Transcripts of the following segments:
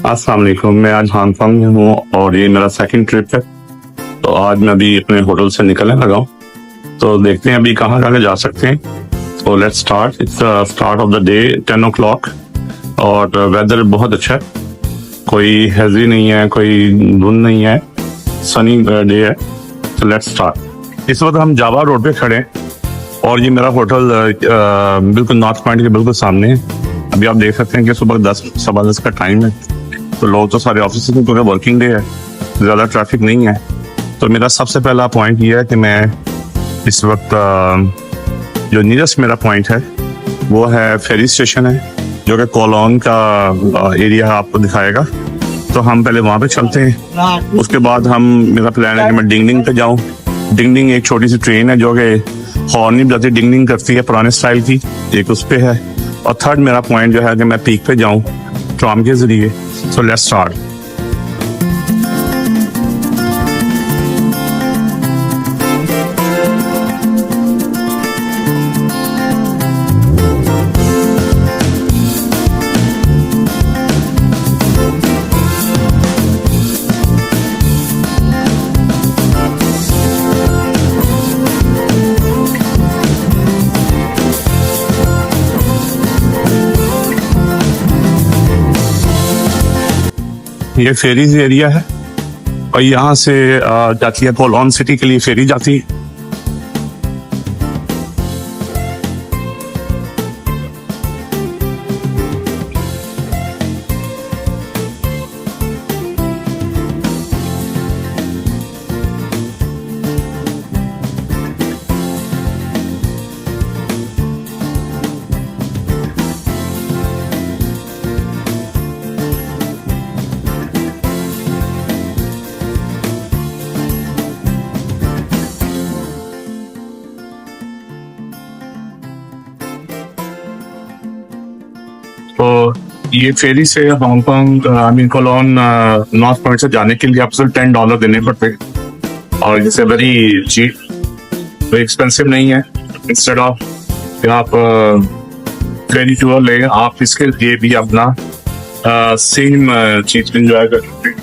अस्सलाम वालेकुम। मैं आज हांगकांग में हूँ और ये मेरा सेकंड ट्रिप है। तो आज मैं अभी अपने होटल से निकलने लगा हूँ, तो देखते हैं अभी कहाँ कहाँ जा सकते हैं। तो let's start. It's start of the day 10 o'clock और वेदर बहुत अच्छा है, कोई हेजी नहीं है, कोई धुंध नहीं है, सनी डे है। तो लेट्स स्टार्ट। इस वक्त हम जावा रोड पे खड़े हैं और ये मेरा होटल बिल्कुल नॉर्थ पॉइंट के बिल्कुल सामने है। अभी आप देख सकते हैं कि सुबह 10 का टाइम है, तो लोग तो सारे ऑफिस में, क्योंकि वर्किंग डे है, ज़्यादा ट्रैफिक नहीं है। तो मेरा सबसे पहला पॉइंट ये है कि मैं इस वक्त जो नियरेस्ट मेरा पॉइंट है वो है फेरी स्टेशन है, जो कि कोलोन का एरिया आपको दिखाएगा। तो हम पहले वहाँ पे चलते हैं, उसके बाद मेरा प्लान है कि मैं डिंगडिंग पे जाऊँ। डिंगडिंग एक छोटी सी ट्रेन है जो कि हॉर्न नहीं बजाती, डिंगडिंग करती है, पुराने स्टाइल की, एक उस पे है। और थर्ड मेरा पॉइंट जो है कि मैं पीक पे जाऊँ ट्राम के जरिए। So let's start. ये फेरीज एरिया है और यहाँ से जाती है कोलोन सिटी के लिए फेरी जाती है। तो ये फेरी से हांगकांग कोलोन नॉर्थ पॉइंट से जाने के लिए आपको $10 देने पड़ते हैं और इसे वेरी चीप, वेरी एक्सपेंसिव नहीं है। इंस्टेड ऑफ कि आप फेरी टूर लें, आप इसके लिए भी अपना सेम चीज एंजॉय कर सकते हैं।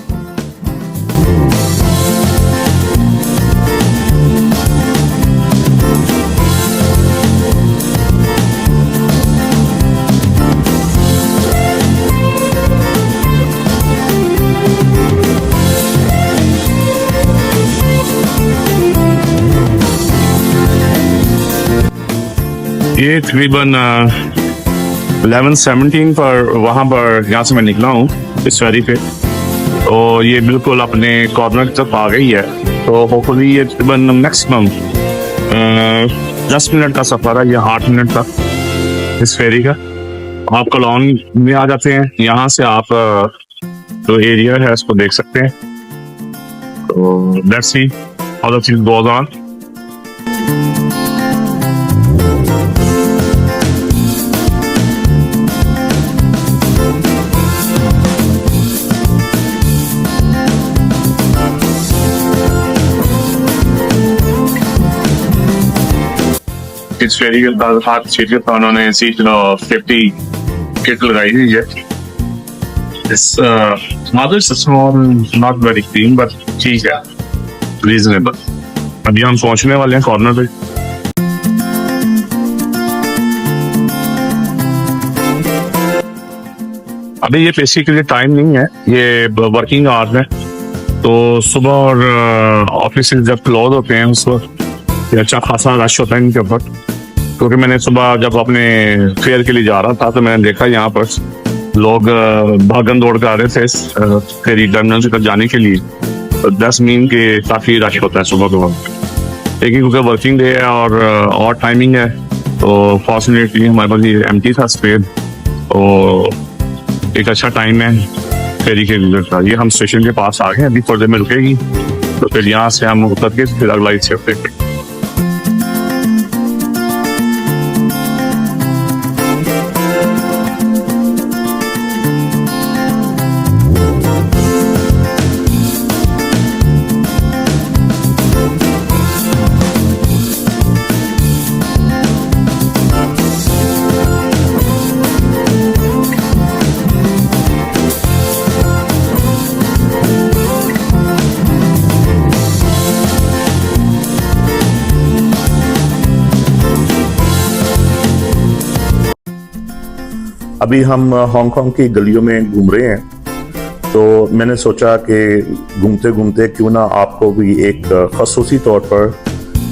ये तकरीबन 11:17 पर वहाँ पर यहाँ से मैं निकला हूँ इस फेरी पे। तो ये बिल्कुल अपने कॉर्नर की तरफ आ गई है। तो होपफुली ये तकरीबन मैक्सिमम 10 मिनट का सफ़र है या 8 मिनट का इस फेरी का। आप कोलोन में आ जाते हैं, यहाँ से आप जो एरिया है उसको देख सकते हैं। तो लेट्स सी हाउ द चीज गोज ऑन। इस फेरी के बाद हाथ सीट पर उन्होंने सीट 50 किट लगाई हुई है। इस small not very clean but ठीक है, रीजनेबल। अभी हम पहुंचने वाले हैं कॉर्नर पे। अभी ये बेसिकली टाइम नहीं है, ये वर्किंग आवर्स है। तो सुबह और ऑफिस जब क्लोज होते हैं उस वक्त अच्छा खासा रश होता है इनके ऊपर। क्योंकि मैंने सुबह जब अपने फेयर के लिए जा रहा था तो मैंने देखा यहाँ पर लोग भागन दौड़ कर आ रहे थे फेरी टर्मिनल से जाने के लिए। तो 10 मील के काफ़ी रश होता है सुबह के वक्त, लेकिन क्योंकि वर्किंग डे है और टाइमिंग है तो फॉर्चुनेटली हमारे पास ये एम्प्टी था स्पेस। तो एक अच्छा टाइम है फेरी के लिए। ये हम स्टेशन के पास आ गए, अभी थोड़ी देर में रुकेगी तो फिर यहाँ से हम उतर के फिर अगला स्टेप। अभी हम हांगकांग की गलियों में घूम रहे हैं, तो मैंने सोचा कि घूमते घूमते क्यों ना आपको भी एक खसूसी तौर पर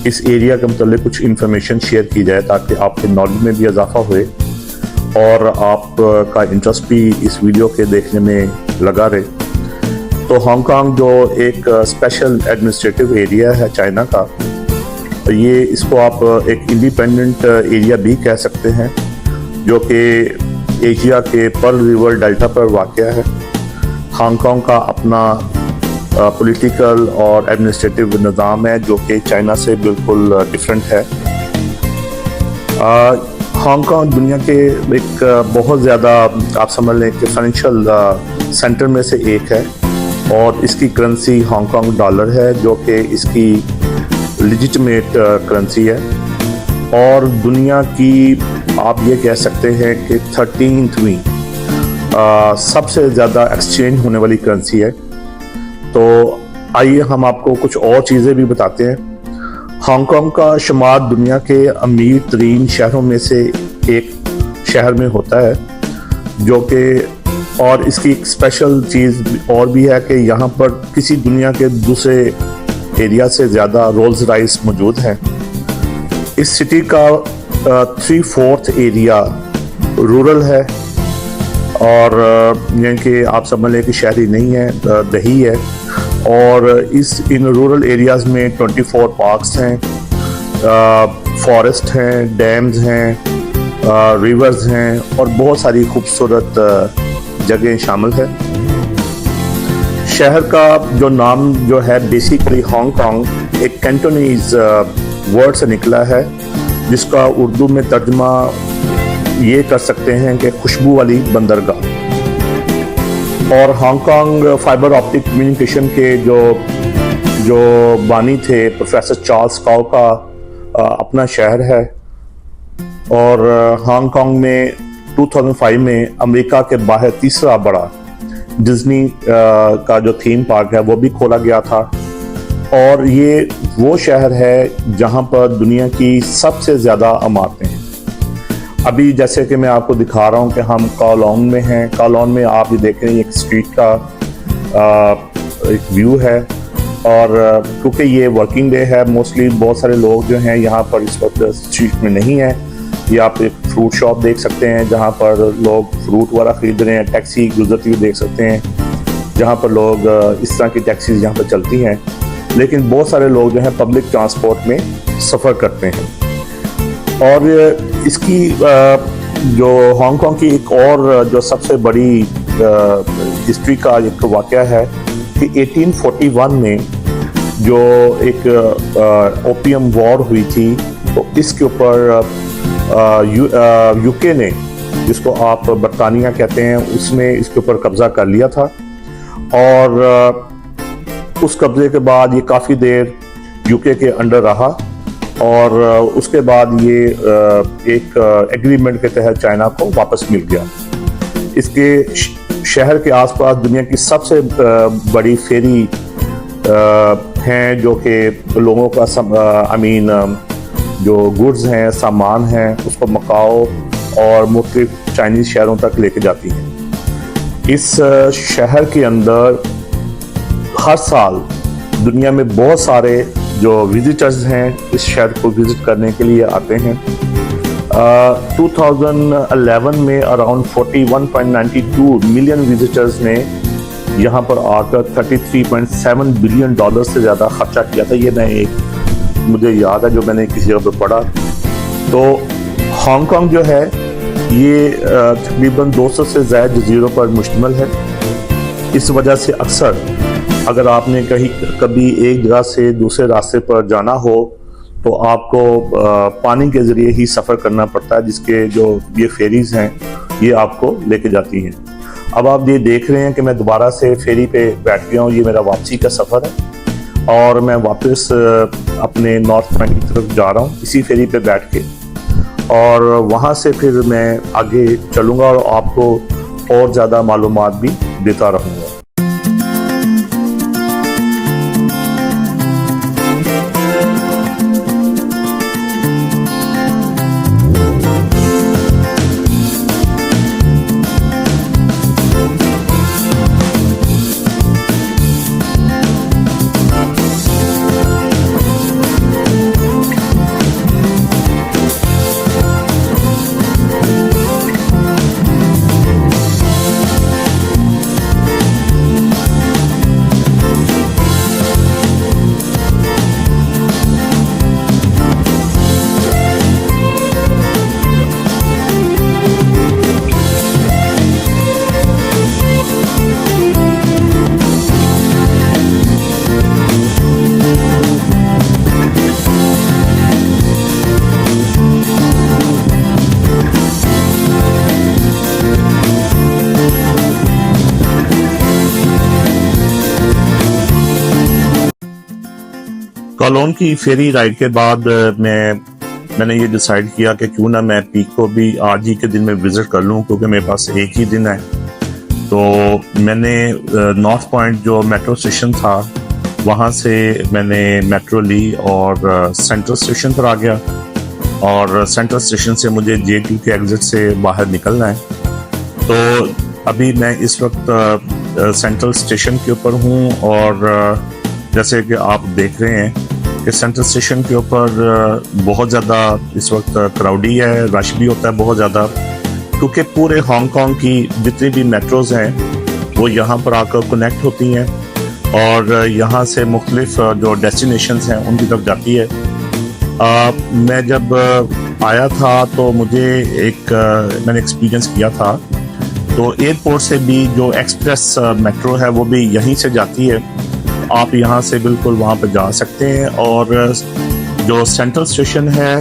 इस एरिया के मतलब कुछ इन्फॉर्मेशन शेयर की जाए, ताकि आपके नॉलेज में भी इजाफा होए और आपका इंटरेस्ट भी इस वीडियो के देखने में लगा रहे। तो हांगकांग जो एक स्पेशल एडमिनिस्ट्रेटिव एरिया है चाइना का, ये इसको आप एक इंडिपेंडेंट एरिया भी कह सकते हैं, जो कि एशिया के पर्ल रिवर डेल्टा पर वाक़या है। हांगकांग का अपना पॉलिटिकल और एडमिनिस्ट्रेटिव निज़ाम है जो कि चाइना से बिल्कुल डिफरेंट है। हांगकांग दुनिया के एक बहुत ज़्यादा आप समझ लें कि फाइनेंशियल सेंटर में से एक है, और इसकी करेंसी हांगकांग डॉलर है जो कि इसकी लेजिटिमेट करेंसी है, और दुनिया की आप ये कह सकते हैं कि 13वीं सबसे ज़्यादा एक्सचेंज होने वाली करेंसी है। तो आइए हम आपको कुछ और चीज़ें भी बताते हैं। हांगकांग का शुमार दुनिया के अमीर तरीन शहरों में से एक शहर में होता है, जो कि और इसकी एक स्पेशल चीज़ और भी है कि यहाँ पर किसी दुनिया के दूसरे एरिया से ज़्यादा रोल्स रॉयस मौजूद हैं। इस सिटी का 3/4 एरिया रूरल है, और यानी कि आप समझ लें कि शहरी नहीं है, दही है। और इन रूरल एरियाज़ में 24 पार्क्स हैं, फॉरेस्ट हैं, डैम्स हैं, रिवर्स हैं, और बहुत सारी खूबसूरत जगह शामिल है। शहर का जो नाम जो है बेसिकली हांगकांग एक कैंटोनीज वर्ड से निकला है, जिसका उर्दू में तर्जुमा ये कर सकते हैं कि खुशबू वाली बंदरगाह। और हांगकांग फाइबर ऑप्टिक कम्युनिकेशन के जो बानी थे प्रोफेसर चार्ल्स काओ का अपना शहर है। और हांगकांग में 2005 में अमेरिका के बाहर तीसरा बड़ा डिज्नी का जो थीम पार्क है वो भी खोला गया था। और ये वो शहर है जहाँ पर दुनिया की सबसे ज़्यादा इमारतें हैं। अभी जैसे कि मैं आपको दिखा रहा हूँ कि हम काओलोंग में हैं। काओलोंग में आप ये देख रहे हैं एक स्ट्रीट का एक व्यू है, और क्योंकि ये वर्किंग डे है, मोस्टली बहुत सारे लोग जो हैं यहाँ पर इस वक्त स्ट्रीट में नहीं है। ये आप एक फ्रूट शॉप देख सकते हैं जहाँ पर लोग फ्रूट वगैरह खरीद रहे हैं, टैक्सी गुजरती हुई देख सकते हैं जहाँ पर लोग इस तरह की टैक्सीज यहाँ पर चलती हैं। लेकिन बहुत सारे लोग जो हैं पब्लिक ट्रांसपोर्ट में सफ़र करते हैं। और इसकी जो हांगकांग की एक और जो सबसे बड़ी हिस्ट्री का एक वाक़या है कि 1841 में जो एक ओपियम वॉर हुई थी, तो इसके ऊपर यूके ने, जिसको आप बरतानिया कहते हैं, उसने इसके ऊपर कब्जा कर लिया था। और उस कब्जे के बाद ये काफ़ी देर यूके के अंडर रहा, और उसके बाद ये एक एग्रीमेंट के तहत चाइना को वापस मिल गया। इसके शहर के आसपास दुनिया की सबसे बड़ी फेरी हैं, जो कि लोगों का जो गुड्स हैं, सामान हैं, उसको मकाओ और मुख्तलिफ चाइनीज़ शहरों तक लेके जाती हैं। इस शहर के अंदर हर साल दुनिया में बहुत सारे जो विजिटर्स हैं इस शहर को विजिट करने के लिए आते हैं। 2011 में अराउंड 41.92 मिलियन विजिटर्स ने यहाँ पर आकर $33.7 बिलियन से ज़्यादा खर्चा किया था। ये मुझे याद है जो मैंने किसी जगह पर पढ़ा। तो हांगकांग जो है ये तकरीबन 200 से ज़्यादा जजीरों पर मुश्तमिल है। इस वजह से अक्सर अगर आपने कभी एक जगह से दूसरे रास्ते पर जाना हो तो आपको पानी के ज़रिए ही सफ़र करना पड़ता है, जिसके जो ये फेरीज़ हैं ये आपको लेके जाती हैं। अब आप ये देख रहे हैं कि मैं दोबारा से फेरी पे बैठ गया हूँ। ये मेरा वापसी का सफ़र है और मैं वापस अपने नॉर्थ पॉइंट की तरफ जा रहा हूँ इसी फेरी पे बैठ के, और वहाँ से फिर मैं आगे चलूँगा और आपको और ज़्यादा मालूमात भी देता रहूँगा। बालोन की फेरी राइड के बाद मैंने ये डिसाइड किया कि क्यों ना मैं पीक को भी आज ही के दिन में विजिट कर लूं, क्योंकि मेरे पास एक ही दिन है। तो मैंने नॉर्थ पॉइंट जो मेट्रो स्टेशन था वहाँ से मैंने मेट्रो ली और सेंट्रल स्टेशन पर आ गया, और सेंट्रल स्टेशन से मुझे J2 के एग्जिट से बाहर निकलना है। तो अभी मैं इस वक्त सेंट्रल स्टेशन के ऊपर हूँ, और जैसे कि आप देख रहे हैं कि सेंट्रल स्टेशन के ऊपर बहुत ज़्यादा इस वक्त क्राउडी है, रश भी होता है बहुत ज़्यादा, क्योंकि पूरे हांगकांग की जितनी भी मेट्रोज़ हैं वो यहाँ पर आकर कनेक्ट होती हैं और यहाँ से मुख्तलिफ जो डेस्टिनेशंस हैं उनकी तरफ जाती है। मैं जब आया था तो मुझे मैंने एक्सपीरियंस किया था, तो एयरपोर्ट से भी जो एक्सप्रेस मेट्रो है वो भी यहीं से जाती है। आप यहाँ से बिल्कुल वहाँ पर जा सकते हैं। और जो सेंट्रल स्टेशन है,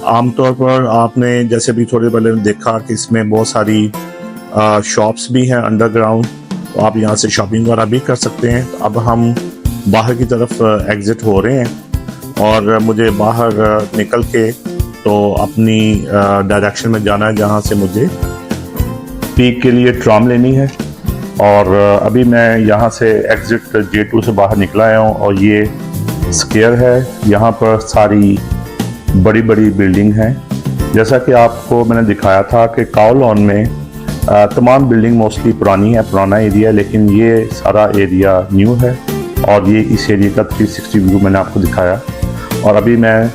आमतौर पर आपने जैसे भी थोड़े पहले देखा कि इसमें बहुत सारी शॉप्स भी हैं अंडरग्राउंड, तो आप यहाँ से शॉपिंग वगैरह भी कर सकते हैं। अब हम बाहर की तरफ एग्ज़िट हो रहे हैं और मुझे बाहर निकल के तो अपनी डायरेक्शन में जाना है जहाँ से मुझे पीक के लिए ट्राम लेनी है। और अभी मैं यहाँ से एग्ज़िट J2 से बाहर निकला आया हूँ, और ये स्क्वायर है, यहाँ पर सारी बड़ी बड़ी बिल्डिंग हैं। जैसा कि आपको मैंने दिखाया था कि काओलॉन में तमाम बिल्डिंग मोस्टली पुरानी है, पुराना एरिया है, लेकिन ये सारा एरिया न्यू है। और ये इस एरिया का 360 व्यू मैंने आपको दिखाया। और अभी मैं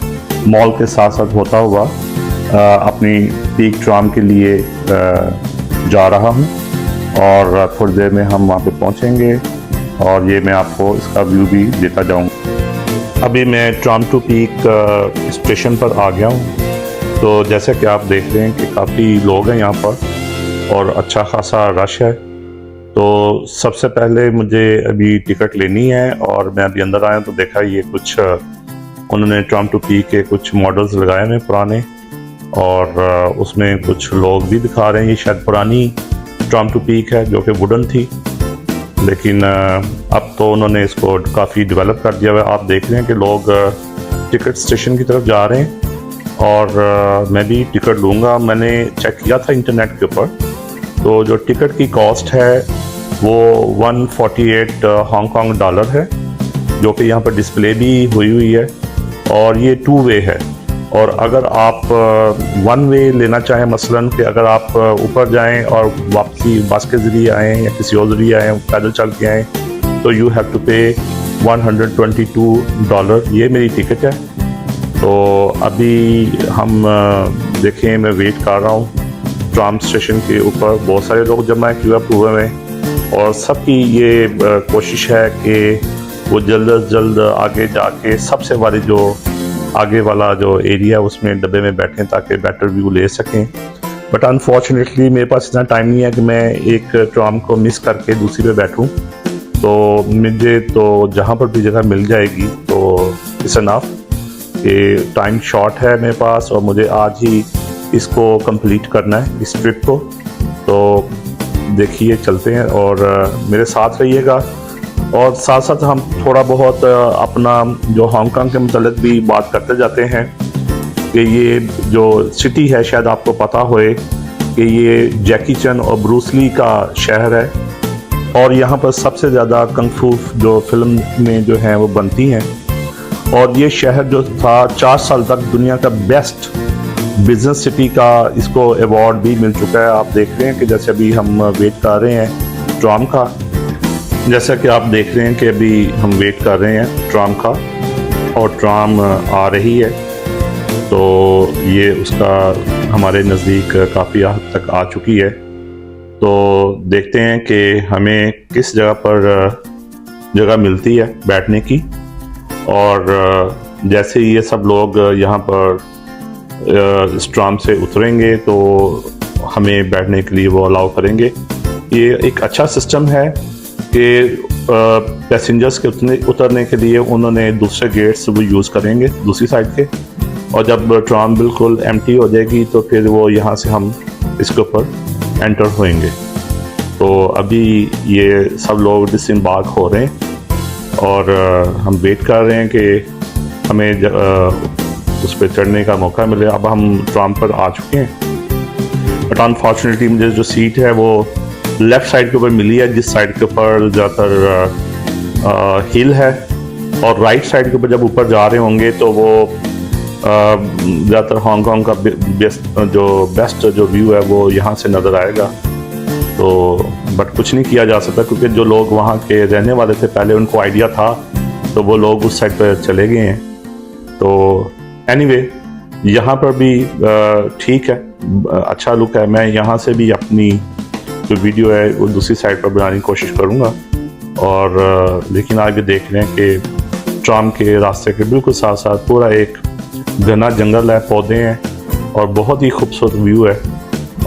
मॉल के साथ साथ होता हुआ अपनी पीक ट्राम के लिए जा रहा हूँ, और थोड़ी देर में हम वहाँ पे पहुँचेंगे और ये मैं आपको इसका व्यू भी देता जाऊँ। अभी मैं ट्राम टू पीक स्टेशन पर आ गया हूँ। तो जैसे कि आप देख रहे हैं कि काफ़ी लोग हैं यहाँ पर और अच्छा खासा रश है। तो सबसे पहले मुझे अभी टिकट लेनी है, और मैं अभी अंदर आया तो देखा ये कुछ उन्होंने ट्राम टू पीक के कुछ मॉडल्स लगाए हैं पुराने, और उसमें कुछ लोग भी दिखा रहे हैं। ये शायद पुरानी ट्राम टू पीक है जो कि वुडन थी, लेकिन अब तो उन्होंने इसको काफ़ी डेवलप कर दिया हुआ है। आप देख रहे हैं कि लोग टिकट स्टेशन की तरफ जा रहे हैं, और मैं भी टिकट लूँगा। मैंने चेक किया था इंटरनेट के ऊपर, तो जो टिकट की कॉस्ट है वो 148 हांगकांग डॉलर है, जो कि यहाँ पर डिस्प्ले भी हुई है, और ये 2 वे है। और अगर आप 1 वे लेना चाहें, मसलन कि अगर आप ऊपर जाएं और वापसी बस के ज़रिए आएँ या किसी और ज़रिए आएँ, पैदल चल के आएँ, तो यू हैव टू पे $122। ये मेरी टिकट है। तो अभी हम देखें, मैं वेट कर रहा हूँ ट्राम स्टेशन के ऊपर। बहुत सारे लोग जमा क्यू अप हुए हैं, और सबकी ये कोशिश है कि वो जल्द से जल्द आगे जाके सबसे वाली जो आगे वाला जो एरिया उसमें डब्बे में बैठें ताकि बेटर व्यू ले सकें। बट अनफॉर्चुनेटली मेरे पास इतना टाइम नहीं है कि मैं एक ट्राम को मिस करके दूसरी पे बैठूं। तो मुझे तो जहाँ पर भी जगह मिल जाएगी तो इट्स इनफ कि टाइम शॉर्ट है मेरे पास, और मुझे आज ही इसको कंप्लीट करना है, इस ट्रिप को। तो देखिए चलते हैं और मेरे साथ रहिएगा, और साथ साथ हम थोड़ा बहुत अपना जो हांगकांग के मुतल्लिक़ भी बात करते जाते हैं कि ये जो सिटी है, शायद आपको पता होए कि ये जैकी चैन और ब्रूस ली का शहर है, और यहाँ पर सबसे ज़्यादा कंग फू जो फिल्म में जो हैं वो बनती हैं। और ये शहर जो था 4 साल तक दुनिया का बेस्ट बिजनेस सिटी का इसको अवार्ड भी मिल चुका है। आप देख रहे हैं कि जैसे अभी हम वेट कर रहे हैं ट्राम का, जैसा कि आप देख रहे हैं कि अभी हम वेट कर रहे हैं ट्राम का, और ट्राम आ रही है। तो ये उसका हमारे नज़दीक काफ़ी हद तक आ चुकी है। तो देखते हैं कि हमें किस जगह पर जगह मिलती है बैठने की, और जैसे ये सब लोग यहाँ पर इस ट्राम से उतरेंगे तो हमें बैठने के लिए वो अलाउ करेंगे। ये एक अच्छा सिस्टम है कि पैसेंजर्स के उतरने के लिए उन्होंने दूसरे गेट्स वो यूज़ करेंगे दूसरी साइड के, और जब ट्राम बिल्कुल एम्प्टी हो जाएगी तो फिर वो यहाँ से हम इसके ऊपर एंटर होएंगे। तो अभी ये सब लोग डिसएम्बार्क हो रहे हैं, और हम वेट कर रहे हैं कि हमें उस पर चढ़ने का मौका मिले। अब हम ट्राम पर आ चुके हैं, बट अनफॉर्चुनेटली मुझे जो सीट है वो लेफ़्ट साइड के ऊपर मिली है, जिस साइड के ऊपर ज़्यादातर हिल है, और राइट साइड के ऊपर जब ऊपर जा रहे होंगे तो वो ज़्यादातर हांगकांग का बेस्ट जो व्यू है वो यहाँ से नज़र आएगा। तो बट कुछ नहीं किया जा सकता, क्योंकि जो लोग वहाँ के रहने वाले थे पहले उनको आइडिया था, तो वो लोग उस साइड पर चले गए हैं। तो एनीवे यहाँ पर भी ठीक है, अच्छा लुक है। मैं यहाँ से भी अपनी जो वीडियो है वो दूसरी साइड पर बनाने की कोशिश करूँगा। और लेकिन आगे देख रहे हैं कि ट्राम के रास्ते के बिल्कुल साथ साथ पूरा एक घना जंगल है, पौधे हैं और बहुत ही खूबसूरत व्यू है।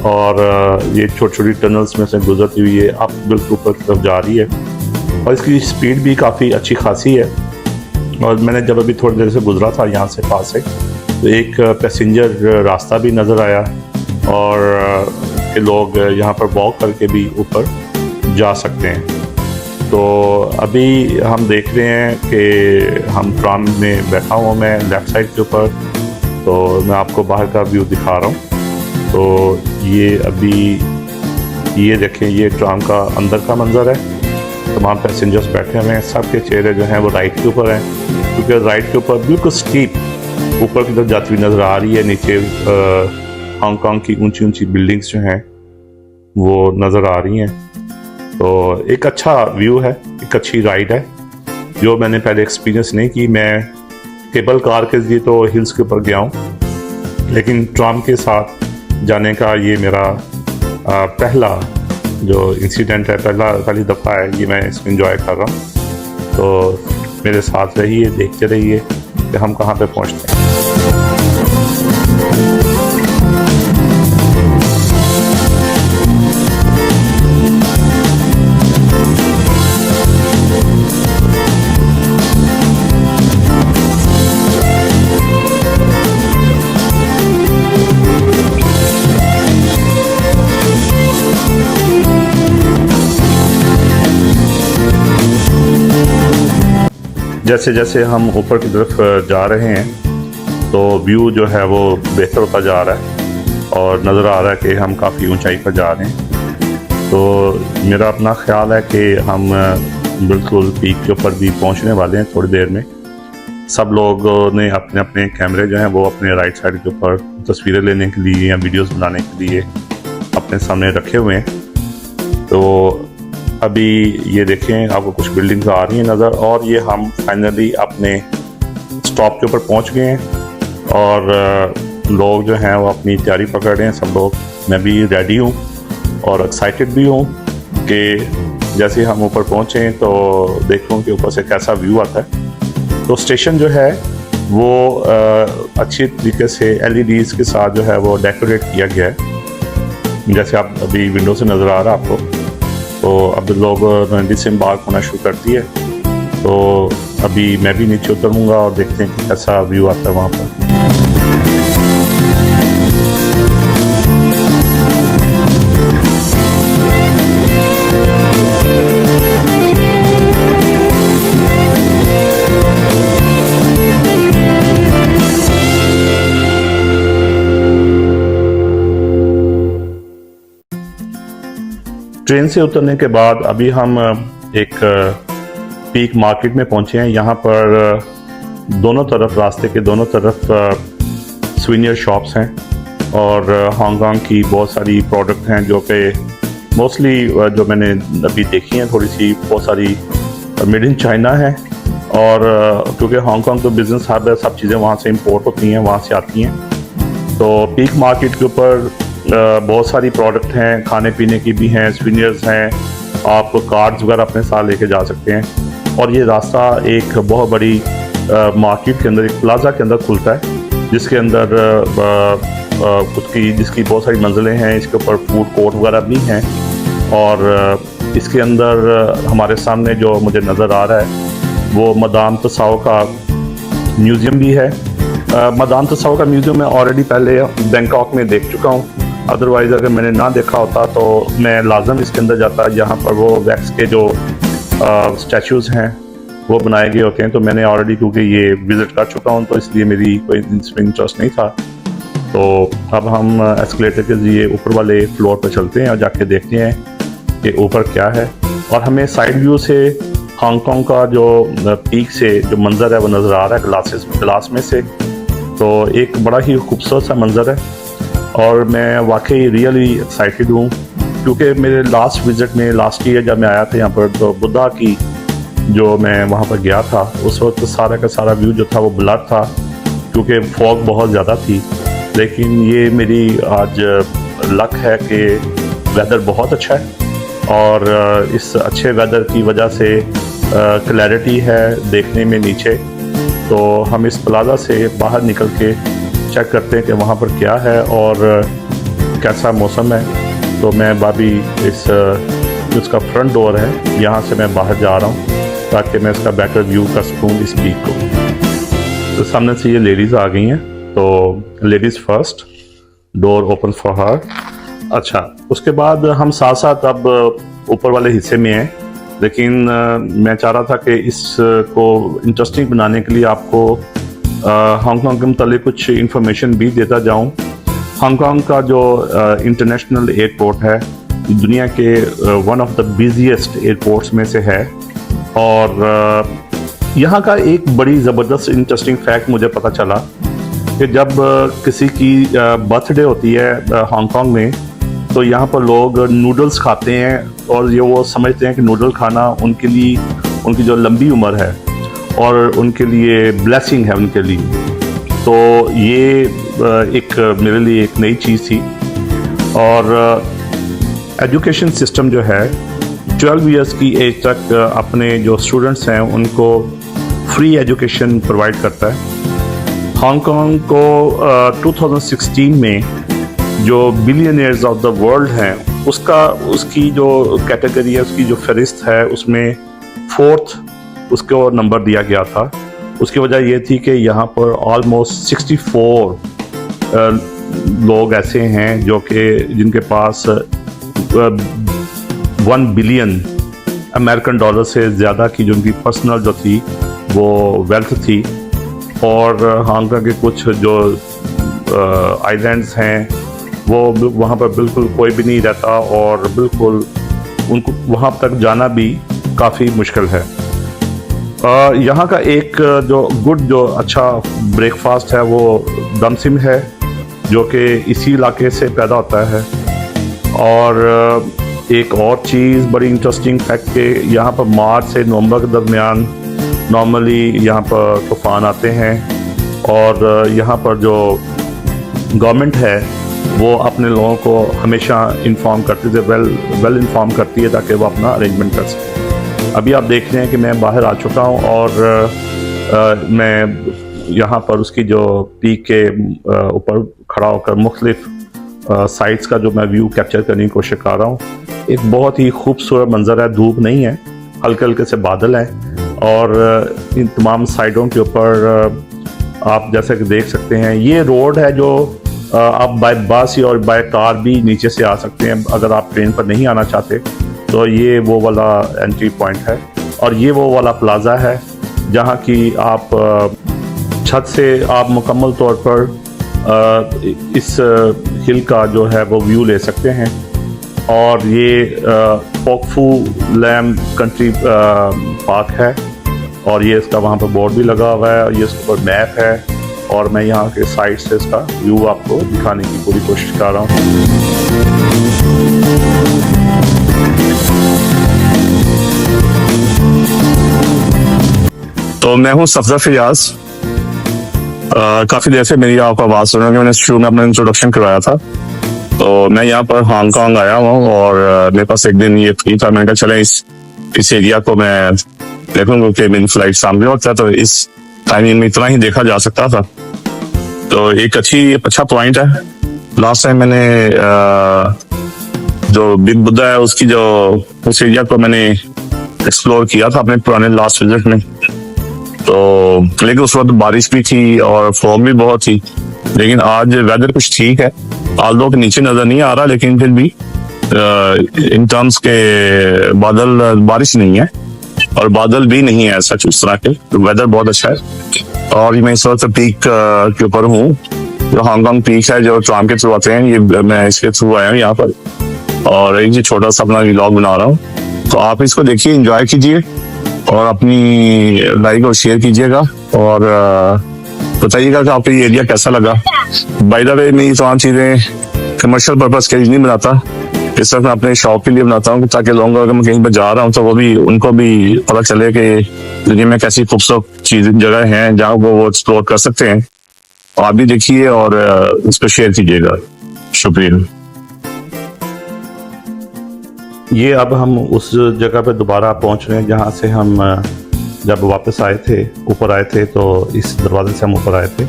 और ये छोटी छोटी टनल्स में से गुजरती हुई ये अब बिल्कुल ऊपर की तरफ जा रही है, और इसकी स्पीड भी काफ़ी अच्छी खासी है। और मैंने जब अभी थोड़ी देर से गुजरा था यहाँ से पास से, तो एक पैसेंजर रास्ता भी नज़र आया, और कि लोग यहाँ पर वॉक करके भी ऊपर जा सकते हैं। तो अभी हम देख रहे हैं कि हम ट्राम में बैठा हूँ मैं लेफ़्ट साइड के ऊपर, तो मैं आपको बाहर का व्यू दिखा रहा हूँ। तो ये अभी ये देखें, ये ट्राम का अंदर का मंजर है। तमाम पैसेंजर्स बैठे हुए हैं, सबके चेहरे जो हैं वो राइट के ऊपर हैं, क्योंकि राइट के ऊपर बिल्कुल स्टीप ऊपर की तरफ जाती हुई नज़र आ रही है। नीचे हांगकांग की ऊंची ऊंची बिल्डिंग्स जो हैं वो नज़र आ रही हैं। तो एक अच्छा व्यू है, एक अच्छी राइड है जो मैंने पहले एक्सपीरियंस नहीं की। मैं केबल कार के लिए तो हिल्स के ऊपर गया हूँ, लेकिन ट्राम के साथ जाने का ये मेरा पहला जो इंसिडेंट है, पहली दफ़ा है ये मैं इसमें एंजॉय कर रहा हूँ। तो मेरे साथ रहिए, देखते रहिए कि हम कहाँ पे पहुँचते हैं। जैसे जैसे हम ऊपर की तरफ जा रहे हैं तो व्यू जो है वो बेहतर होता जा रहा है, और नज़र आ रहा है कि हम काफ़ी ऊंचाई पर जा रहे हैं। तो मेरा अपना ख्याल है कि हम बिल्कुल पीक के ऊपर भी पहुंचने वाले हैं थोड़ी देर में। सब लोगों ने अपने अपने कैमरे जो हैं वो अपने राइट साइड के ऊपर तस्वीरें लेने के लिए या वीडियोस बनाने के लिए अपने सामने रखे हुए हैं। तो अभी ये देखें, आपको कुछ बिल्डिंग्स आ रही हैं नज़र, और ये हम फाइनली अपने स्टॉप के ऊपर पहुंच गए हैं। और लोग जो हैं वो अपनी तैयारी पकड़ रहे हैं, सब लोग। मैं भी रेडी हूँ और एक्साइटेड भी हूँ कि जैसे हम ऊपर पहुँचें तो देखूँ कि ऊपर से कैसा व्यू आता है। तो स्टेशन जो है वो अच्छी तरीके से LEDs के साथ जो है वो डेकोरेट किया गया है, जैसे आप अभी विंडो से नज़र आ रहा है आपको। तो अब लोग डिसएम्बार्क होना शुरू करती है, तो अभी मैं भी नीचे उतरूँगा और देखते हैं कि कैसा व्यू आता है वहाँ पर। ट्रेन से उतरने के बाद अभी हम एक पीक मार्केट में पहुंचे हैं। यहाँ पर दोनों तरफ, रास्ते के दोनों तरफ सुवेनियर शॉप्स हैं, और हांगकांग की बहुत सारी प्रोडक्ट हैं जो कि मोस्टली जो मैंने अभी देखी हैं थोड़ी सी, बहुत सारी मेड इन चाइना है। और क्योंकि हांगकांग तो बिज़नेस हब है, सब चीज़ें वहाँ से इंपोर्ट होती हैं, वहाँ से आती हैं। तो पीक मार्केट के ऊपर बहुत सारी प्रोडक्ट हैं, खाने पीने की भी हैं, सुवेनियर्स हैं, आप कार्ड्स वगैरह अपने साथ लेके जा सकते हैं। और ये रास्ता एक बहुत बड़ी मार्केट के अंदर, एक प्लाजा के अंदर खुलता है, जिसके अंदर जिसकी बहुत सारी मंजिलें हैं। इसके ऊपर फूड कोर्ट वगैरह भी हैं, और इसके अंदर हमारे सामने जो मुझे नज़र आ रहा है वो मदाम तुसाओ का म्यूज़ियम भी है। मदाम तुसाओ का म्यूज़ियम मैं ऑलरेडी पहले बैंकॉक में देख चुका हूँ, अदरवाइज़ अगर मैंने ना देखा होता तो मैं लाजम इसके अंदर जाता। यहाँ पर वो वैक्स के जो स्टैचूज़ हैं वो बनाए गए होते हैं। तो मैंने ऑलरेडी क्योंकि ये विज़िट कर चुका हूँ तो इसलिए मेरी कोई इसमें इंटरेस्ट नहीं था। तो अब हम एस्केलेटर के जरिए ऊपर वाले फ्लोर पर चलते हैं और जाके देखते हैं कि ऊपर क्या है। और हमें साइड व्यू से हांगकांग का जो पीक से जो मंज़र है वो नज़र आ रहा है ग्लास में से। तो एक बड़ा ही खूबसूरत सा मंज़र है और मैं वाकई रियली एक्साइटेड हूँ क्योंकि मेरे लास्ट विज़िट में लास्ट ईयर जब मैं आया था यहाँ पर तो बुद्धा की जो मैं वहाँ पर गया था उस वक्त सारा का सारा व्यू जो था वो ब्लर था क्योंकि फॉग बहुत ज़्यादा थी। लेकिन ये मेरी आज लक है कि वेदर बहुत अच्छा है और इस अच्छे वेदर की वजह से क्लैरिटी है देखने में नीचे। तो हम इस प्लाजा से बाहर निकल के चेक करते हैं कि वहाँ पर क्या है और कैसा मौसम है। तो मैं अभी इसका फ्रंट डोर है यहाँ से मैं बाहर जा रहा हूँ ताकि मैं इसका बेटर व्यू कर सकूँ इस पीक को। तो सामने से ये लेडीज़ आ गई हैं तो ladies first, door open for her. अच्छा, उसके बाद हम साथ साथ अब ऊपर वाले हिस्से में हैं लेकिन मैं चाह रहा था कि इसको इंटरेस्टिंग बनाने के लिए आपको हांगकांग के मुतालिक कुछ इन्फॉर्मेशन भी देता जाऊं। हांगकांग का जो इंटरनेशनल एयरपोर्ट है दुनिया के one of the busiest airports में से है और यहाँ का एक बड़ी ज़बरदस्त इंटरेस्टिंग फैक्ट मुझे पता चला कि जब किसी की बर्थडे होती है हांगकांग में तो यहाँ पर लोग नूडल्स खाते हैं और ये वो समझते हैं कि नूडल खाना उनके लिए उनकी जो लंबी उम्र है और उनके लिए ब्लेसिंग है उनके लिए। तो ये एक मेरे लिए एक नई चीज़ थी। और एजुकेशन सिस्टम जो है 12 इयर्स की एज तक अपने जो स्टूडेंट्स हैं उनको फ्री एजुकेशन प्रोवाइड करता है। हांगकांग को 2016 में जो बिलियनियर्स ऑफ द वर्ल्ड हैं उसकी जो कैटेगरी है उसकी जो फहरिस्त है उसमें 4th उसको नंबर दिया गया था। उसकी वजह ये थी कि यहाँ पर ऑलमोस्ट 64 लोग ऐसे हैं जो कि जिनके पास 1 बिलियन अमेरिकन डॉलर से ज़्यादा की जो उनकी पर्सनल जो थी वो वेल्थ थी। और हांगकांग के कुछ जो आइलैंड्स हैं वो वहाँ पर बिल्कुल कोई भी नहीं रहता और बिल्कुल उनको वहाँ तक जाना भी काफ़ी मुश्किल है। यहाँ का एक जो अच्छा ब्रेकफास्ट है वो दमसिम है जो कि इसी इलाके से पैदा होता है। और एक और चीज़ बड़ी इंटरेस्टिंग फैक्ट कि यहाँ पर मार्च से नवंबर के दरमियान नॉर्मली यहाँ पर तूफ़ान आते हैं और यहाँ पर जो गवर्नमेंट है वो अपने लोगों को हमेशा इन्फॉर्म करती है वेल इन्फॉर्म करती है ताकि वो अपना अरेंजमेंट कर सकें। अभी आप देख रहे हैं कि मैं बाहर आ चुका हूँ और मैं यहाँ पर उसकी जो पीक के ऊपर खड़ा होकर मुख्तलिफ साइट्स का जो मैं व्यू कैप्चर करने की कोशिश कर रहा हूँ। एक बहुत ही खूबसूरत मंजर है, धूप नहीं है, हल्के हल्के से बादल हैं और इन तमाम साइडों के ऊपर आप जैसा कि देख सकते हैं ये रोड है जो आप बाय बस और बाय कार भी नीचे से आ सकते हैं। अगर आप ट्रेन पर नहीं आना चाहते तो ये वो वाला एंट्री पॉइंट है और ये वो वाला प्लाजा है जहाँ की आप छत से आप मुकम्मल तौर पर इस हिल का जो है वो व्यू ले सकते हैं। और ये पोक फू लैम कंट्री पार्क है और ये इसका वहाँ पर बोर्ड भी लगा हुआ है और ये इसके ऊपर मैप है और मैं यहाँ के साइड से इसका व्यू आपको दिखाने की पूरी कोशिश कर रहा हूँ। तो मैं हूँ सफदर फियाज। काफ़ी देर से मेरी आप आवाज़ सुन रहे हैं। मैंने शुरू में अपना इंट्रोडक्शन करवाया था। तो मैं यहाँ पर हांगकांग आया हूँ और मेरे पास एक दिन ये फ्री था। मैंने कहा चले इस एरिया को मैं देखूंगा कि मेरी फ्लाइट सामने होता है तो इस टाइमिंग में इतना ही देखा जा सकता था। तो एक अच्छा पॉइंट है। लास्ट टाइम मैंने जो बिग बुद्धा है उसकी जो उस एरिया को मैंने एक्सप्लोर किया था अपने पुराने लास्ट विजिट में। तो लेकिन उस वक्त बारिश भी थी और फॉग भी बहुत थी। लेकिन आज वेदर कुछ ठीक है, आल्दो के नीचे नजर नहीं आ रहा लेकिन फिर भी इन टर्म्स के बादल बारिश नहीं है और बादल भी नहीं है ऐसा इस तरह के, तो वेदर बहुत अच्छा है। और मैं इस वक्त पीक के ऊपर हूँ, जो हांगकांग पीक है, जो ट्राम के थ्रू आते हैं, ये मैं इसके थ्रू आया हूँ यहाँ पर, और एक छोटा सा अपना व्लॉग बना रहा हूँ। तो आप इसको देखिए, एंजॉय कीजिए और अपनी लाइक और शेयर कीजिएगा, और बताइएगा कि आपको ये एरिया कैसा लगा। बाय द वे, मैं ये तमाम चीज़ें कमर्शियल पर्पस के लिए नहीं बनाता, इस तरह मैं अपने शौक के लिए बनाता हूँ, ताकि लोगों को अगर मैं कहीं पर जा रहा हूँ तो वो भी, उनको भी पता चले कि दुनिया में कैसी खूबसूरत चीज जगह हैं जहाँ वो एक्सप्लोर कर सकते हैं। आप भी देखिए और इसको शेयर कीजिएगा। शुक्रिया। ये अब हम उस जगह पे दोबारा पहुंच रहे हैं जहाँ से हम जब वापस आए थे, ऊपर आए थे, तो इस दरवाजे से हम ऊपर आए थे।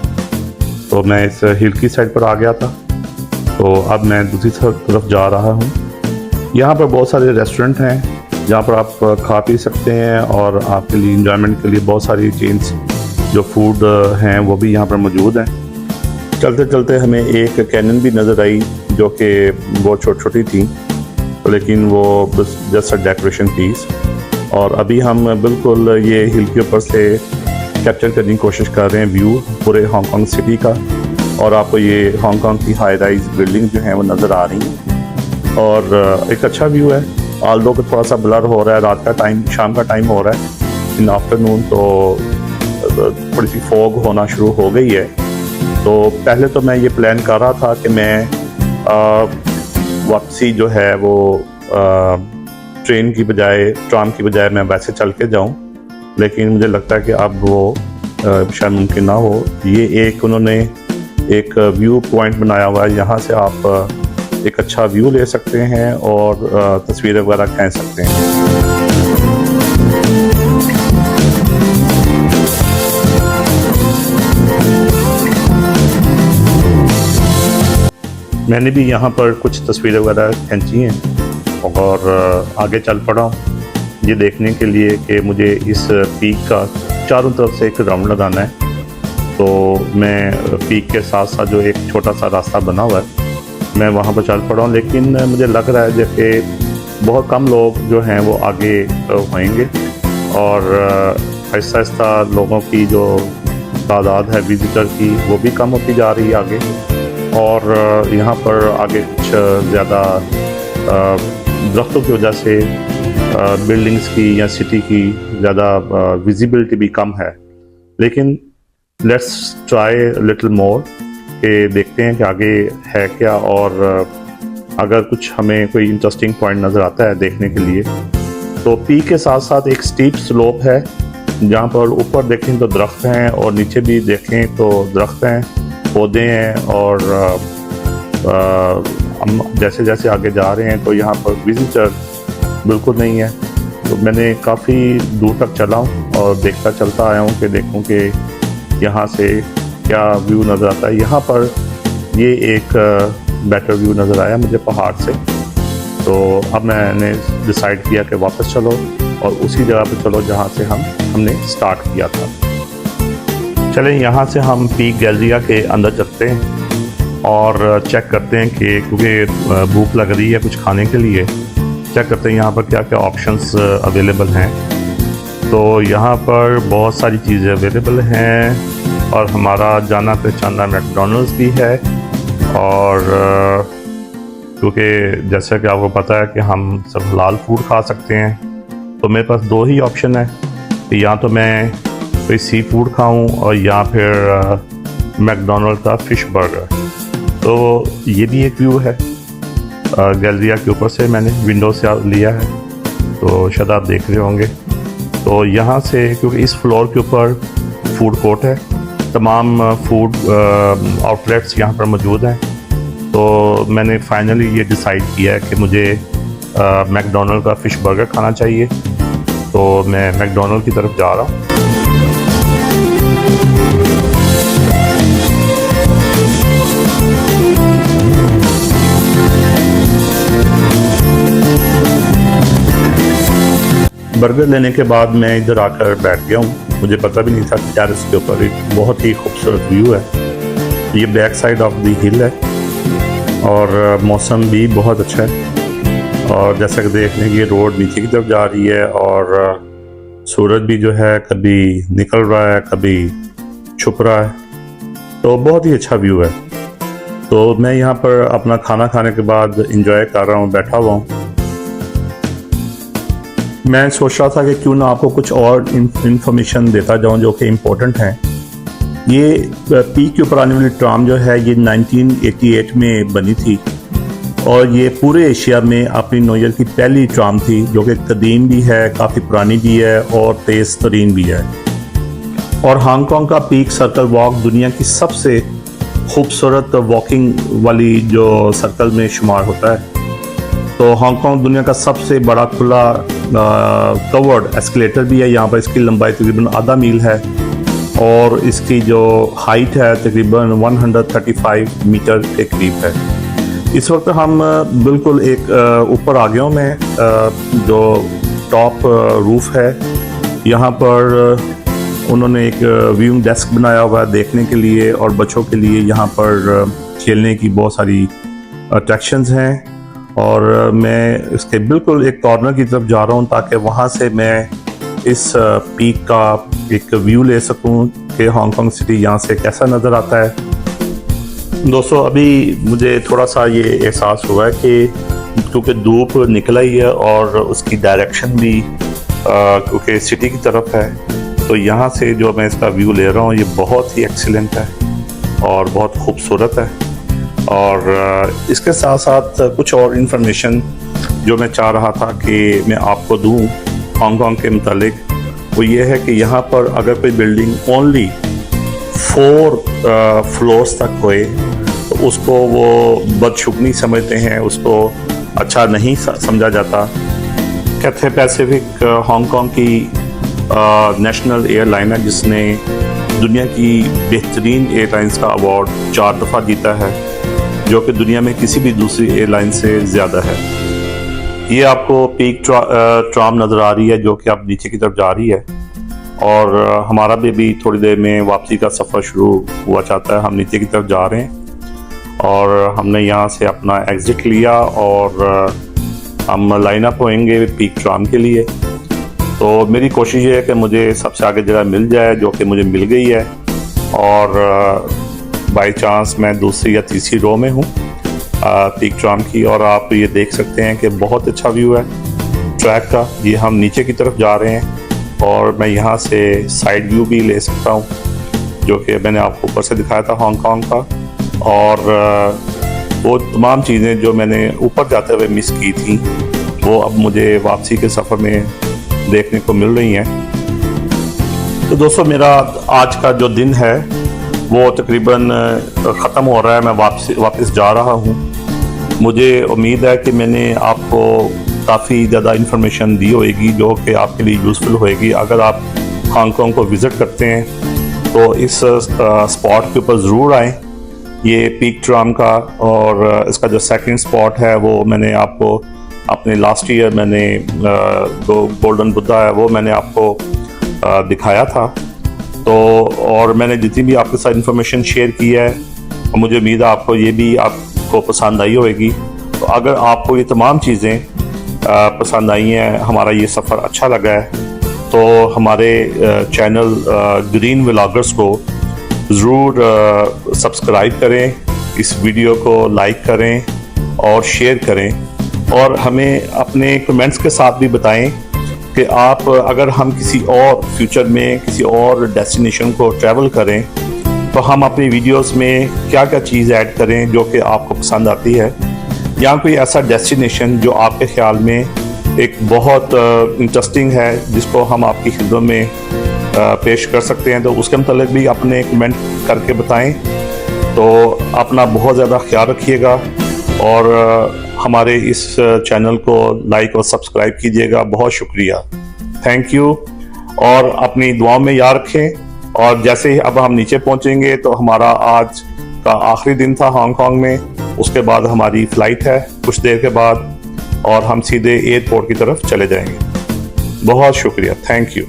तो मैं इस हिल की साइड पर आ गया था, तो अब मैं दूसरी तरफ जा रहा हूँ। यहाँ पर बहुत सारे रेस्टोरेंट हैं जहाँ पर आप खा पी सकते हैं, और आपके लिए इंजॉयमेंट के लिए बहुत सारी चेन्स जो फूड हैं वो भी यहाँ पर मौजूद हैं। चलते चलते हमें एक कैनन भी नज़र आई जो कि बहुत छोटी छोटी थी, लेकिन वो बस जस्ट अ डेकोरेशन पीस। और अभी हम बिल्कुल ये हिल के ऊपर से कैप्चर करने की कोशिश कर रहे हैं व्यू पूरे हांगकांग सिटी का, और आपको ये हांगकांग की हाई राइज बिल्डिंग जो हैं वो नज़र आ रही हैं, और एक अच्छा व्यू है। ऑल्दो कि थोड़ा सा ब्लर हो रहा है, रात का टाइम, शाम का टाइम हो रहा है, इन आफ्टरनून तो थोड़ी सी फॉग होना शुरू हो गई है। तो पहले तो मैं ये प्लान कर रहा था कि मैं वापसी जो है वो ट्रेन की बजाय, ट्राम की बजाय मैं वैसे चल के जाऊं, लेकिन मुझे लगता है कि अब वो शायद मुमकिन ना हो। ये एक उन्होंने एक व्यू पॉइंट बनाया हुआ है, यहाँ से आप एक अच्छा व्यू ले सकते हैं और तस्वीरें वगैरह खींच सकते हैं। मैंने भी यहाँ पर कुछ तस्वीरें वगैरह खींची हैं और आगे चल पड़ा हूँ ये देखने के लिए कि मुझे इस पीक का चारों तरफ से एक राउंड लगाना है। तो मैं पीक के साथ साथ जो एक छोटा सा रास्ता बना हुआ है, मैं वहाँ पर चल पड़ा हूँ, लेकिन मुझे लग रहा है जैसे बहुत कम लोग जो हैं वो आगे होंगे, और आहिस्ता आहिस्ता लोगों की जो तादाद है विजिटर की वो भी कम होती जा रही है आगे। और यहाँ पर आगे कुछ ज़्यादा दरख्तों की वजह से बिल्डिंग्स की या सिटी की ज़्यादा विजिबिलिटी भी कम है, लेकिन लेट्स ट्राई लिटिल मोर कि देखते हैं कि आगे है क्या, और अगर कुछ हमें कोई इंटरेस्टिंग पॉइंट नज़र आता है देखने के लिए। तो पीक के साथ साथ एक स्टीप स्लोप है जहाँ पर ऊपर देखें तो दरख्त हैं और नीचे भी देखें तो दरख्त हैं, पौधे हैं, और हम जैसे जैसे आगे जा रहे हैं तो यहाँ पर विजिटर बिल्कुल नहीं है। तो मैंने काफ़ी दूर तक चला हूँ और देखता चलता आया हूँ कि देखूँ कि यहाँ से क्या व्यू नज़र आता है। यहाँ पर ये एक बेटर व्यू नज़र आया मुझे पहाड़ से। तो अब मैंने डिसाइड किया कि वापस चलो और उसी जगह पर चलो जहाँ से हमने स्टार्ट किया था। चलें, यहाँ से हम पीक गैलरिया के अंदर चलते हैं और चेक करते हैं कि क्योंकि भूख लग रही है कुछ खाने के लिए, चेक करते हैं यहाँ पर क्या क्या ऑप्शंस अवेलेबल हैं। तो यहाँ पर बहुत सारी चीज़ें अवेलेबल हैं और हमारा जाना पहचाना मैकडॉनल्ड्स भी है। और क्योंकि जैसा कि आपको पता है कि हम सब हलाल फूड खा सकते हैं, तो मेरे पास दो ही ऑप्शन है, या तो मैं कोई सी फूड खाऊं और या फिर मैकडॉनल्ड का फ़िश बर्गर। तो ये भी एक व्यू है गैलरिया के ऊपर से, मैंने विंडो से लिया है, तो शायद आप देख रहे होंगे। तो यहाँ से क्योंकि इस फ्लोर के ऊपर फूड कोर्ट है, तमाम फूड आउटलेट्स यहाँ पर मौजूद हैं। तो मैंने फाइनली ये डिसाइड किया है कि मुझे मैकडॉनल्ड का फ़िश बर्गर खाना चाहिए, तो मैं मैकडॉनल्ड की तरफ जा रहा हूँ। बर्गर लेने के बाद मैं इधर आकर बैठ गया हूँ। मुझे पता भी नहीं था कि टेरेस के ऊपर एक बहुत ही खूबसूरत व्यू है। ये बैक साइड ऑफ द हिल है और मौसम भी बहुत अच्छा है। और जैसा कि देखने की रोड नीचे की तरफ जा रही है और सूरज भी जो है कभी निकल रहा है, कभी छुप रहा है, तो बहुत ही अच्छा व्यू है। तो मैं यहाँ पर अपना खाना खाने के बाद एंजॉय कर रहा हूँ, बैठा हुआ हूँ। मैं सोच रहा था कि क्यों ना आपको कुछ और इंफॉर्मेशन देता जाऊँ जो कि इम्पोर्टेंट हैं। ये पीक के ऊपर आने वाली ट्राम जो है ये 1988 में बनी थी और ये पूरे एशिया में अपनी नौयत की पहली ट्राम थी जो कि कदीम भी है, काफ़ी पुरानी भी है और तेज़ तरीन भी है। और हांगकांग का पीक सर्कल वॉक दुनिया की सबसे खूबसूरत वॉकिंग वाली जो सर्कल में शुमार होता है। तो हांगकांग दुनिया का सबसे बड़ा खुला कवर्ड एस्केलेटर भी है। यहाँ पर इसकी लंबाई तकरीबन आधा मील है और इसकी जो हाइट है तकरीबन 135 मीटर के करीब है। इस वक्त हम बिल्कुल एक ऊपर आ गया हूँ मैं, जो टॉप रूफ है। यहाँ पर उन्होंने एक व्यूइंग डेस्क बनाया हुआ है देखने के लिए और बच्चों के लिए यहाँ पर खेलने की बहुत सारी अट्रैक्शंस हैं। और मैं इसके बिल्कुल एक कॉर्नर की तरफ जा रहा हूँ ताकि वहाँ से मैं इस पीक का एक व्यू ले सकूँ कि हांगकांग सिटी यहाँ से कैसा नज़र आता है। दोस्तों, अभी मुझे थोड़ा सा ये एहसास हुआ है कि क्योंकि धूप निकला ही है और उसकी डायरेक्शन भी क्योंकि सिटी की तरफ है, तो यहाँ से जो मैं इसका व्यू ले रहा हूँ ये बहुत ही एक्सीलेंट है और बहुत खूबसूरत है। और इसके साथ साथ कुछ और इन्फॉर्मेशन जो मैं चाह रहा था कि मैं आपको दूँ हांगकांग के मुतालिक, वो ये है कि यहाँ पर अगर कोई बिल्डिंग ओनली 4 फ्लोर्स तक होए तो उसको वो बदशुगनी समझते हैं, उसको अच्छा नहीं समझा जाता। कैथे पैसिफिक हांगकांग की नेशनल एयरलाइन है जिसने दुनिया की बेहतरीन एयरलाइंस का अवार्ड 4 दफ़ा जीता है, जो कि दुनिया में किसी भी दूसरी एयरलाइन से ज़्यादा है। ये आपको पीक ट्राम नज़र आ रही है जो कि अब नीचे की तरफ जा रही है और हमारा भी अभी थोड़ी देर में वापसी का सफ़र शुरू हुआ चाहता है। हम नीचे की तरफ जा रहे हैं और हमने यहाँ से अपना एग्ज़िट लिया और हम लाइन अप होएंगे पीक ट्राम के लिए। तो मेरी कोशिश ये है कि मुझे सबसे आगे जगह मिल जाए, जो कि मुझे मिल गई है और बाई चांस मैं दूसरी या तीसरी रो में हूँ पीक ट्राम की। और आप ये देख सकते हैं कि बहुत अच्छा व्यू है ट्रैक का। ये हम नीचे की तरफ जा रहे हैं और मैं यहाँ से साइड व्यू भी ले सकता हूँ, जो कि मैंने आपको ऊपर से दिखाया था हांगकांग का। और वो तमाम चीज़ें जो मैंने ऊपर जाते हुए मिस की थी वो अब मुझे वापसी के सफ़र में देखने को मिल रही हैं। तो दोस्तों, मेरा आज का जो दिन है वो तकरीबन ख़त्म हो रहा है। मैं वापस जा रहा हूँ। मुझे उम्मीद है कि मैंने आपको काफ़ी ज़्यादा इन्फॉर्मेशन दी होगी जो कि आपके लिए यूज़फुल होएगी। अगर आप हांगकांग को विज़िट करते हैं तो इस स्पॉट के ऊपर ज़रूर आएँ, ये पीक ट्राम का। और इसका जो सेकंड स्पॉट है वो मैंने आपको अपने लास्ट ईयर मैंने जो गोल्डन बुद्धा है वो मैंने आपको दिखाया था। तो और मैंने जितनी भी आपके साथ इन्फॉर्मेशन शेयर की है मुझे उम्मीद है आपको ये भी आपको पसंद आई होगी। तो अगर आपको ये तमाम चीज़ें पसंद आई हैं, हमारा ये सफ़र अच्छा लगा है, तो हमारे चैनल ग्रीन व्लॉगर्स को ज़रूर सब्सक्राइब करें, इस वीडियो को लाइक करें और शेयर करें। और हमें अपने कमेंट्स के साथ भी बताएं कि आप अगर हम किसी और फ्यूचर में किसी और डेस्टिनेशन को ट्रैवल करें तो हम अपनी वीडियोस में क्या क्या चीज़ ऐड करें जो कि आपको पसंद आती है, या कोई ऐसा डेस्टिनेशन जो आपके ख्याल में एक बहुत इंटरेस्टिंग है जिसको हम आपकी खिदमत में पेश कर सकते हैं, तो उसके मतलब भी अपने कमेंट करके बताएं। तो अपना बहुत ज़्यादा ख्याल रखिएगा और हमारे इस चैनल को लाइक और सब्सक्राइब कीजिएगा। बहुत शुक्रिया, थैंक यू। और अपनी दुआओं में याद रखें। और जैसे ही अब हम नीचे पहुंचेंगे तो हमारा आज का आखिरी दिन था हांगकांग में, उसके बाद हमारी फ़्लाइट है कुछ देर के बाद और हम सीधे एयरपोर्ट की तरफ चले जाएंगे। बहुत शुक्रिया, थैंक यू।